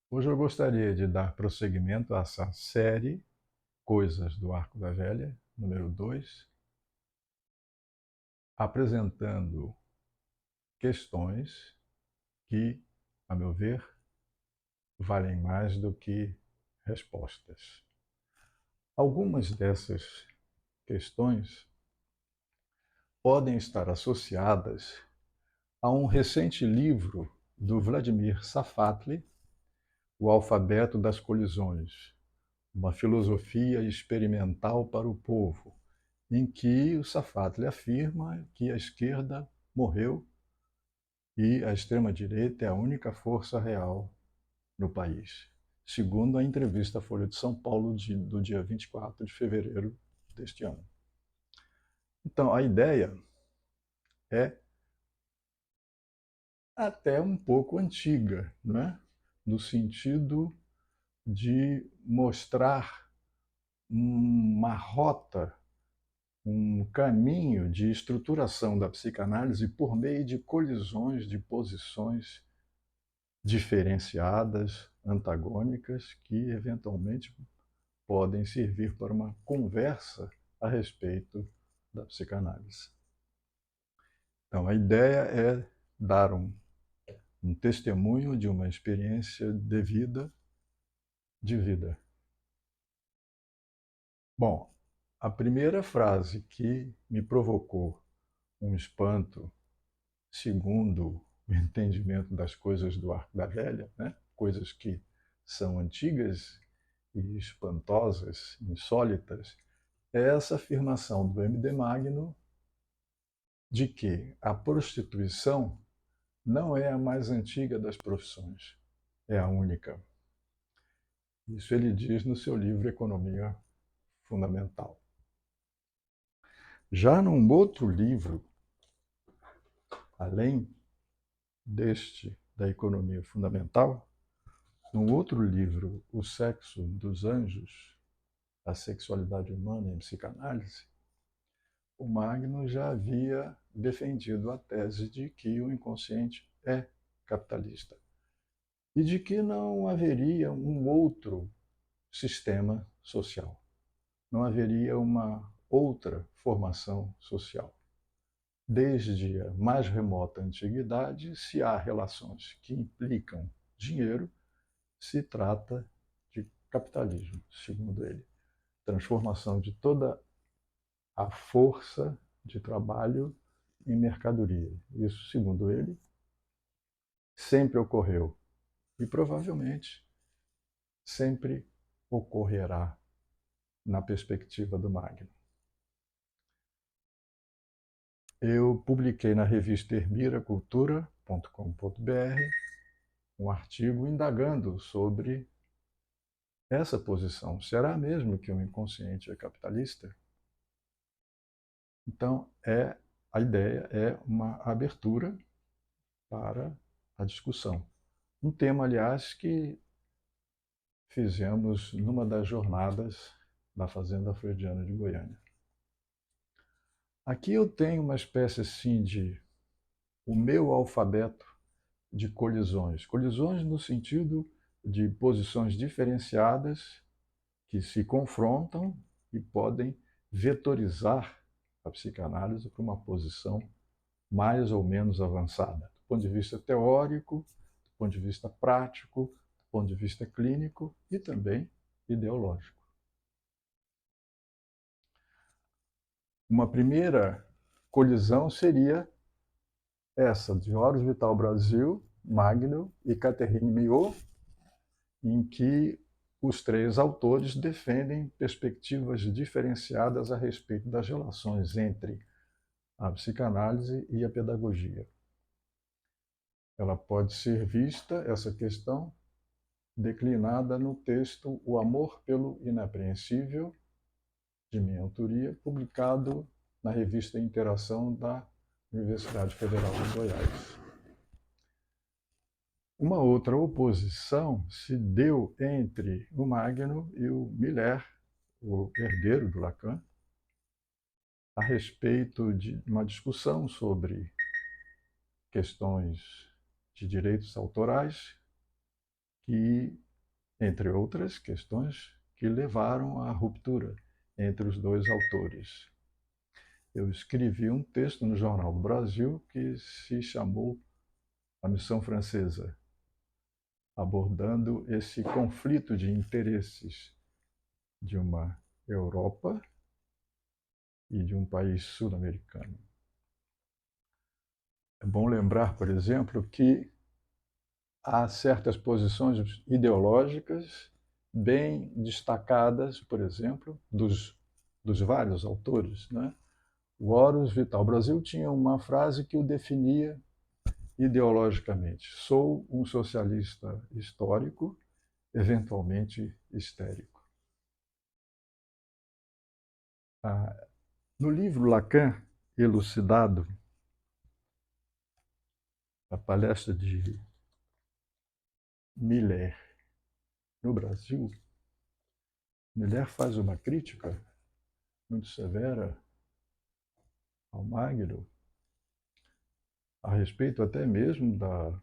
Hoje eu gostaria de dar prosseguimento a essa série Coisas do Arco da Velha, número 2, apresentando questões que, a meu ver, valem mais do que respostas. Algumas dessas questões podem estar associadas a um recente livro do Vladimir Safatli, O Alfabeto das Colisões, uma filosofia experimental para o povo, em que o Safatli afirma que a esquerda morreu e a extrema-direita é a única força real no país, segundo a entrevista à Folha de São Paulo do dia 24 de fevereiro deste ano. Então, a ideia é até um pouco antiga, não é? No sentido de mostrar uma rota, um caminho de estruturação da psicanálise por meio de colisões de posições diferenciadas, antagônicas, que eventualmente podem servir para uma conversa a respeito da psicanálise. Então, a ideia é dar um testemunho de uma experiência de vida. Bom, a primeira frase que me provocou um espanto, segundo o entendimento das coisas do Arco da Velha, né? Coisas que são antigas e espantosas, insólitas, é essa afirmação do M.D. Magno de que a prostituição não é a mais antiga das profissões, é a única. Isso ele diz no seu livro Economia Fundamental. Já num outro livro, além deste da Economia Fundamental, num outro livro, O Sexo dos Anjos, a Sexualidade Humana em Psicanálise, o Magno já havia defendido a tese de que o inconsciente é capitalista e de que não haveria um outro sistema social, não haveria uma outra formação social. Desde a mais remota antiguidade, se há relações que implicam dinheiro, se trata de capitalismo, segundo ele. Transformação de toda a força de trabalho em mercadoria. Isso, segundo ele, sempre ocorreu e provavelmente sempre ocorrerá na perspectiva do Magno. Eu publiquei na revista ermiracultura.com.br um artigo indagando sobre essa posição. Será mesmo que o inconsciente é capitalista? Então, a ideia é uma abertura para a discussão. Um tema, aliás, que fizemos numa das jornadas da Fazenda Freudiana de Goiânia. Aqui eu tenho uma espécie assim de o meu alfabeto de colisões. Colisões no sentido de posições diferenciadas que se confrontam e podem vetorizar a psicanálise para uma posição mais ou menos avançada, do ponto de vista teórico, do ponto de vista prático, do ponto de vista clínico e também ideológico. Uma primeira colisão seria essa de Horus Vital Brasil, Magno e Catherine Millot, em que os três autores defendem perspectivas diferenciadas a respeito das relações entre a psicanálise e a pedagogia. Ela pode ser vista, essa questão, declinada no texto O Amor pelo Inapreensível, de minha autoria, publicado na revista Interação da Universidade Federal de Goiás. Uma outra oposição se deu entre o Magno e o Miller, o herdeiro do Lacan, a respeito de uma discussão sobre questões de direitos autorais, que, entre outras questões, que levaram à ruptura entre os dois autores. Eu escrevi um texto no Jornal do Brasil que se chamou A Missão Francesa, abordando esse conflito de interesses de uma Europa e de um país sul-americano. É bom lembrar, por exemplo, que há certas posições ideológicas bem destacadas, por exemplo, dos vários autores, né? O Horus Vital Brasil tinha uma frase que o definia ideologicamente: sou um socialista histórico, eventualmente histérico. No livro Lacan, Elucidado, a palestra de Miller no Brasil, Miller faz uma crítica muito severa ao Magno, a respeito até mesmo da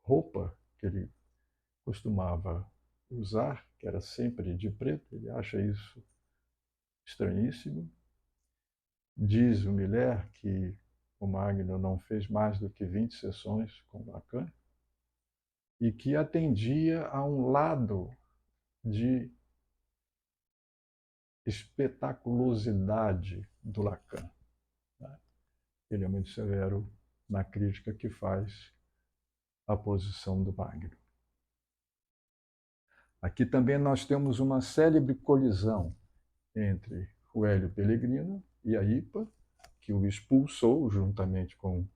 roupa que ele costumava usar, que era sempre de preto. Ele acha isso estranhíssimo. Diz o Miller que o Magno não fez mais do que 20 sessões com Lacan e que atendia a um lado de espetaculosidade do Lacan. Ele é muito severo na crítica que faz à posição do Magno. Aqui também nós temos uma célebre colisão entre o Hélio Pellegrino e a IPA, que o expulsou juntamente com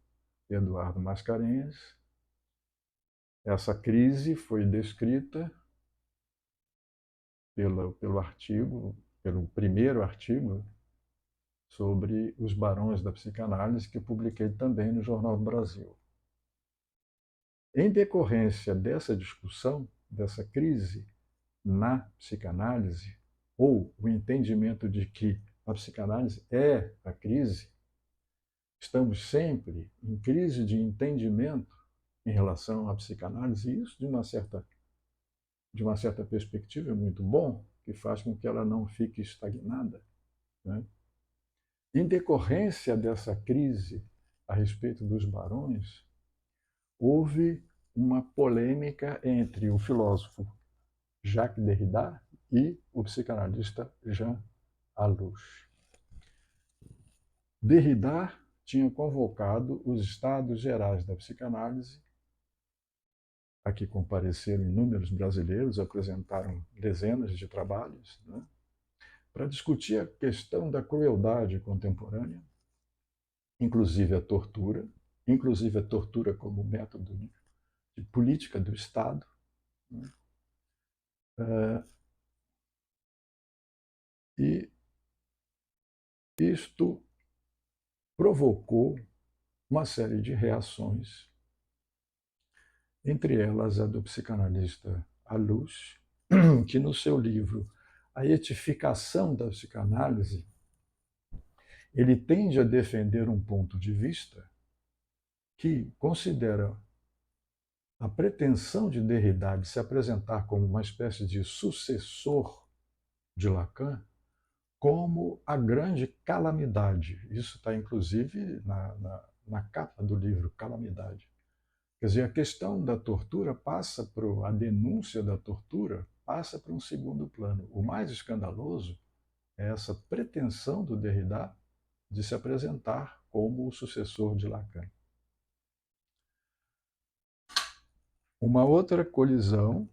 Eduardo Mascarenhas. Essa crise foi descrita pelo primeiro artigo sobre os barões da psicanálise, que eu publiquei também no Jornal do Brasil. Em decorrência dessa discussão, dessa crise na psicanálise, ou o entendimento de que a psicanálise é a crise, estamos sempre em crise de entendimento em relação à psicanálise, e isso, de uma certa perspectiva, é muito bom, que faz com que ela não fique estagnada, né? Em decorrência dessa crise a respeito dos barões, houve uma polêmica entre o filósofo Jacques Derrida e o psicanalista Jean Alouche. Derrida tinha convocado os Estados Gerais da Psicanálise, a que compareceram inúmeros brasileiros, apresentaram dezenas de trabalhos, né, para discutir a questão da crueldade contemporânea, inclusive a tortura como método de política do Estado, né? E isto provocou uma série de reações, entre elas a do psicanalista Alouche, que no seu livro A Etificação da Psicanálise, ele tende a defender um ponto de vista que considera a pretensão de Derrida de se apresentar como uma espécie de sucessor de Lacan como a grande calamidade. Isso está, inclusive, na capa do livro, Calamidade. Quer dizer, a questão da tortura a denúncia da tortura passa para um segundo plano. O mais escandaloso é essa pretensão do Derrida de se apresentar como o sucessor de Lacan. Uma outra colisão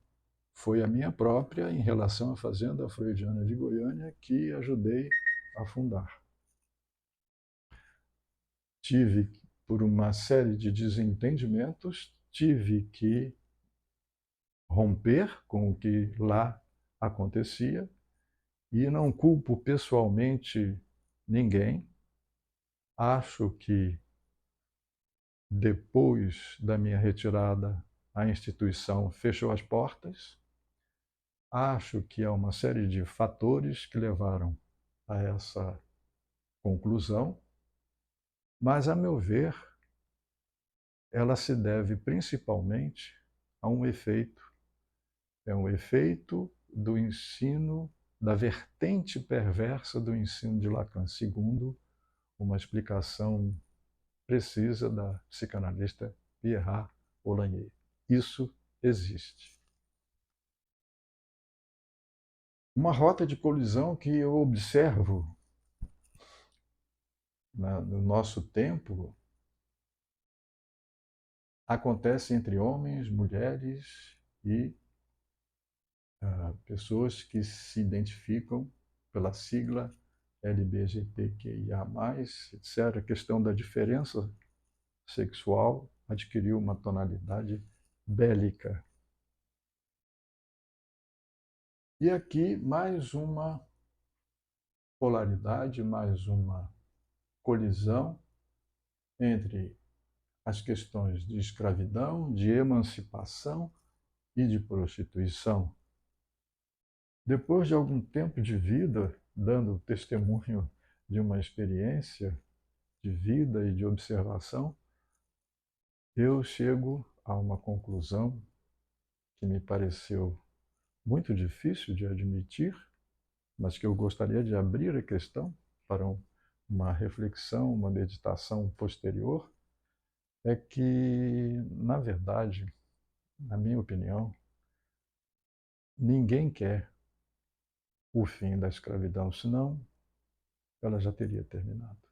foi a minha própria em relação à Fazenda Freudiana de Goiânia, que ajudei a fundar. Por uma série de desentendimentos, tive que romper com o que lá acontecia, e não culpo pessoalmente ninguém. Acho que depois da minha retirada, a instituição fechou as portas. Acho que há uma série de fatores que levaram a essa conclusão, mas, a meu ver, ela se deve principalmente a um efeito É um efeito do ensino, da vertente perversa do ensino de Lacan, segundo uma explicação precisa da psicanalista Pierre Olanier. Isso existe. Uma rota de colisão que eu observo no nosso tempo acontece entre homens, mulheres e pessoas que se identificam pela sigla LGBTQIA+, etc. A questão da diferença sexual adquiriu uma tonalidade bélica. E aqui mais uma polaridade, mais uma colisão entre as questões de escravidão, de emancipação e de prostituição. Depois de algum tempo de vida, dando testemunho de uma experiência de vida e de observação, eu chego a uma conclusão que me pareceu muito difícil de admitir, mas que eu gostaria de abrir a questão para uma reflexão, uma meditação posterior, é que, na verdade, na minha opinião, ninguém quer o fim da escravidão, senão ela já teria terminado.